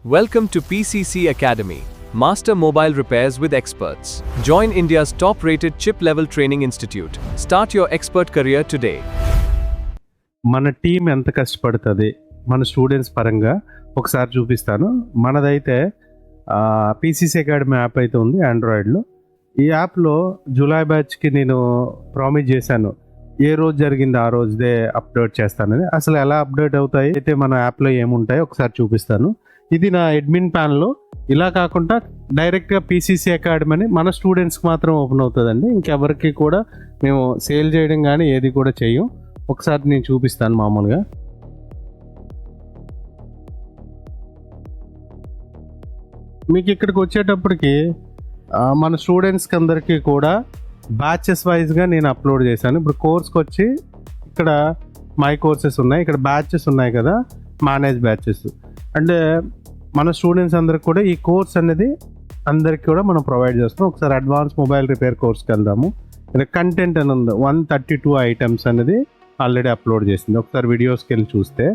Welcome to PCC Academy, Master Mobile Repairs with Experts. Join India's top-rated chip-level training institute. Start your expert career today. మన team ఎంత కష్టపడుతుంది మన students పరంగా ఒకసారి చూపిస్తాను. మనదైతే PCC academy app అయితే ఉంది ఆండ్రాయిడ్లో. ఈ యాప్లో జూలై బ్యాచ్కి నేను ప్రామిస్ చేశాను, ఏ రోజు జరిగింది ఆ రోజుదే అప్డేట్ చేస్తానని. అసలు ఎలా అప్డేట్ అవుతాయి అయితే మన యాప్లో ఏముంటాయో ఒకసారి చూపిస్తాను. ఇది నా అడ్మిన్ ప్యాన్లో. ఇలా కాకుండా డైరెక్ట్గా పీసీసీ అకాడమీ అని మన స్టూడెంట్స్కి మాత్రం ఓపెన్ అవుతుందండి. ఇంకెవరికి కూడా మేము సేల్ చేయడం కానీ ఏది కూడా చెయ్యం. ఒకసారి నేను చూపిస్తాను. మామూలుగా మీకు ఇక్కడికి వచ్చేటప్పటికి మన స్టూడెంట్స్కి అందరికీ కూడా బ్యాచెస్ వైజ్గా నేను అప్లోడ్ చేశాను. ఇప్పుడు కోర్స్కి వచ్చి ఇక్కడ మై కోర్సెస్ ఉన్నాయి, ఇక్కడ బ్యాచెస్ ఉన్నాయి కదా, మేనేజ్ బ్యాచెస్. అంటే మన స్టూడెంట్స్ అందరికి కూడా ఈ కోర్స్ అనేది అందరికి కూడా మనం ప్రొవైడ్ చేస్తున్నాం. ఒకసారి అడ్వాన్స్ మొబైల్ రిపేర్ కోర్స్కి వెళ్దాము. ఇక్కడ కంటెంట్ అని ఉంది, 132 ఐటమ్స్ అనేది ఆల్రెడీ అప్లోడ్ చేసింది. ఒకసారి వీడియోస్కి వెళ్ళి చూస్తే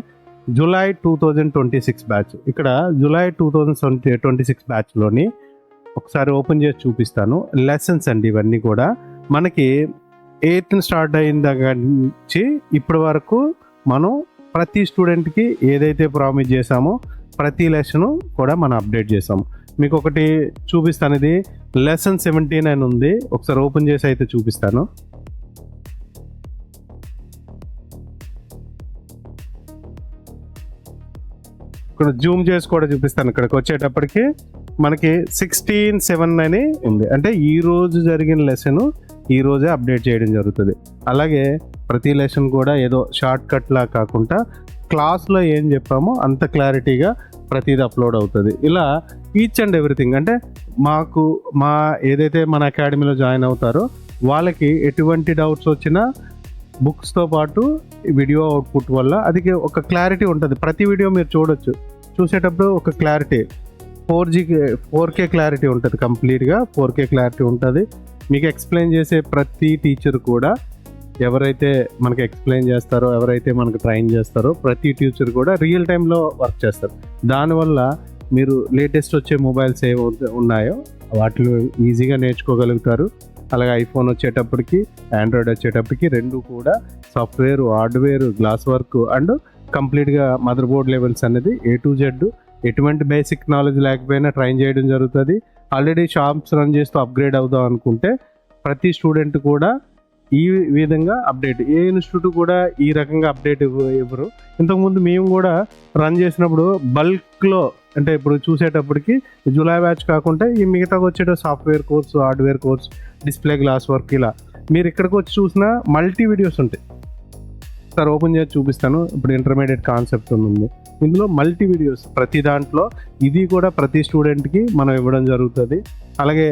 జూలై 2026 బ్యాచ్, ఇక్కడ జూలై 2026 బ్యాచ్లోని ఒకసారి ఓపెన్ చేసి చూపిస్తాను. లెసన్స్ అండి ఇవన్నీ కూడా. మనకి 8th స్టార్ట్ అయిన దగ్గర నుంచి ఇప్పటి వరకు మనం ప్రతి స్టూడెంట్కి ఏదైతే ప్రామిస్ చేశామో ప్రతి లెసన్ కూడా మనం అప్డేట్ చేసాము. మీకు ఒకటి చూపిస్తాను. ఇది లెసన్ 17 అని ఉంది. ఒకసారి ఓపెన్ చేసి అయితే చూపిస్తాను. ఇక్కడ జూమ్ చేసి కూడా చూపిస్తాను. ఇక్కడికి వచ్చేటప్పటికి మనకి 16/7 అని ఉంది. అంటే ఈ రోజు జరిగిన లెసన్ ఈ రోజే అప్డేట్ చేయడం జరుగుతుంది. అలాగే ప్రతి లెసన్ కూడా ఏదో షార్ట్ కట్లా కాకుండా క్లాస్లో ఏం చెప్పామో అంత క్లారిటీగా ప్రతిదీ అప్లోడ్ అవుతుంది. ఇలా ఈచ్ అండ్ ఎవ్రీథింగ్. అంటే మా ఏదైతే మన అకాడమీలో జాయిన్ అవుతారో వాళ్ళకి ఎటువంటి డౌట్స్ వచ్చినా బుక్స్తో పాటు వీడియో అవుట్పుట్ వల్ల అది ఒక క్లారిటీ ఉంటుంది. ప్రతి వీడియో మీరు చూసేటప్పుడు ఒక క్లారిటీ 4K క్లారిటీ ఉంటుంది. కంప్లీట్గా 4K క్లారిటీ ఉంటుంది. మీకు ఎక్స్ప్లెయిన్ చేసే ప్రతి టీచర్ కూడా ఎవరైతే మనకి ఎక్స్ప్లెయిన్ చేస్తారో, ఎవరైతే మనకు ట్రైన్ చేస్తారో ప్రతి టీచర్ కూడా రియల్ టైంలో వర్క్ చేస్తారు. దానివల్ల మీరు లేటెస్ట్ వచ్చే మొబైల్స్ ఏవైతే ఉన్నాయో వాటిలో ఈజీగా నేర్చుకోగలుగుతారు. అలాగే ఐఫోన్ వచ్చేటప్పటికి, ఆండ్రాయిడ్ వచ్చేటప్పటికి రెండు కూడా software, hardware, glass work and కంప్లీట్గా మదర్ బోర్డ్ లెవెల్స్ అనేది A to Z ఎటువంటి బేసిక్ నాలెడ్జ్ లేకపోయినా ట్రైన్ చేయడం జరుగుతుంది. ఆల్రెడీ షాప్స్ రన్ చేస్తూ అప్గ్రేడ్ అవుదాం అనుకుంటే ప్రతి స్టూడెంట్ కూడా ఈ విధంగా అప్డేట్, ఏ ఇన్స్టిట్యూట్ కూడా ఈ రకంగా అప్డేట్ ఇవ్వరు. ఇంతకుముందు మేము కూడా రన్ చేసినప్పుడు బల్క్లో, అంటే ఇప్పుడు చూసేటప్పటికి జూలై బ్యాచ్ కాకుండా ఈ మిగతాగా వచ్చేట software course, hardware course, display, glass work, ఇలా మీరు ఇక్కడికి వచ్చి చూసినా మల్టీ వీడియోస్ ఉంటాయి. సార్ ఓపెన్ చేసి చూపిస్తాను. ఇప్పుడు ఇంటర్మీడియట్ కాన్సెప్ట్ ఉంది, ఇందులో మల్టీ వీడియోస్ ప్రతి దాంట్లో. ఇది కూడా ప్రతి స్టూడెంట్కి మనం ఇవ్వడం జరుగుతుంది. అలాగే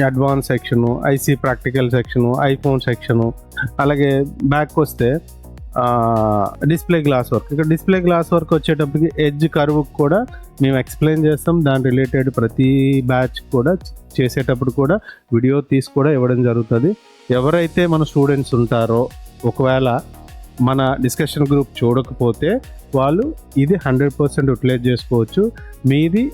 advance section, IC practical section, iPhone section, అలాగే బ్యాక్ వస్తే డిస్ప్లే గ్లాస్ వర్క్. ఇక్కడ డిస్ప్లే గ్లాస్ వర్క్ వచ్చేటప్పటికి ఎడ్జ్ కర్వ్ కూడా మేము ఎక్స్ప్లెయిన్ చేస్తాం. దాని రిలేటెడ్ ప్రతి బ్యాచ్ కూడా చేసేటప్పుడు కూడా వీడియో తీసి కూడా ఇవ్వడం జరుగుతుంది. ఎవరైతే మన స్టూడెంట్స్ ఉంటారో ఒకవేళ మన డిస్కషన్ గ్రూప్ చూడకపోతే వాళ్ళు ఇది 100% యూటిలైజ్ చేసుకోవచ్చు. మీది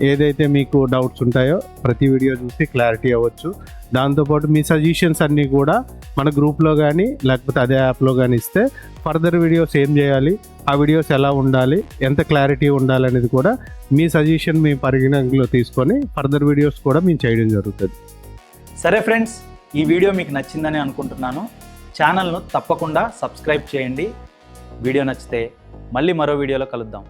ఏదైతే మీకు డౌట్స్ ఉంటాయో ప్రతి వీడియో చూసి క్లారిటీ అవ్వచ్చు. దాంతోపాటు మీ సజెషన్స్ అన్నీ కూడా మన గ్రూప్లో కానీ లేకపోతే అదే యాప్లో కానీ ఇస్తే ఫర్దర్ వీడియోస్ ఏం చేయాలి, ఆ వీడియోస్ ఎలా ఉండాలి, ఎంత క్లారిటీ ఉండాలి అనేది కూడా మీ సజెషన్ మీ పరిగణనలో తీసుకొని ఫర్దర్ వీడియోస్ కూడా మేము చేయడం జరుగుతుంది. సరే ఫ్రెండ్స్, ఈ వీడియో మీకు నచ్చిందని అనుకుంటున్నాను. ఛానల్ను తప్పకుండా సబ్స్క్రైబ్ చేయండి. వీడియో నచ్చితే మళ్ళీ మరో వీడియోలో కలుద్దాం.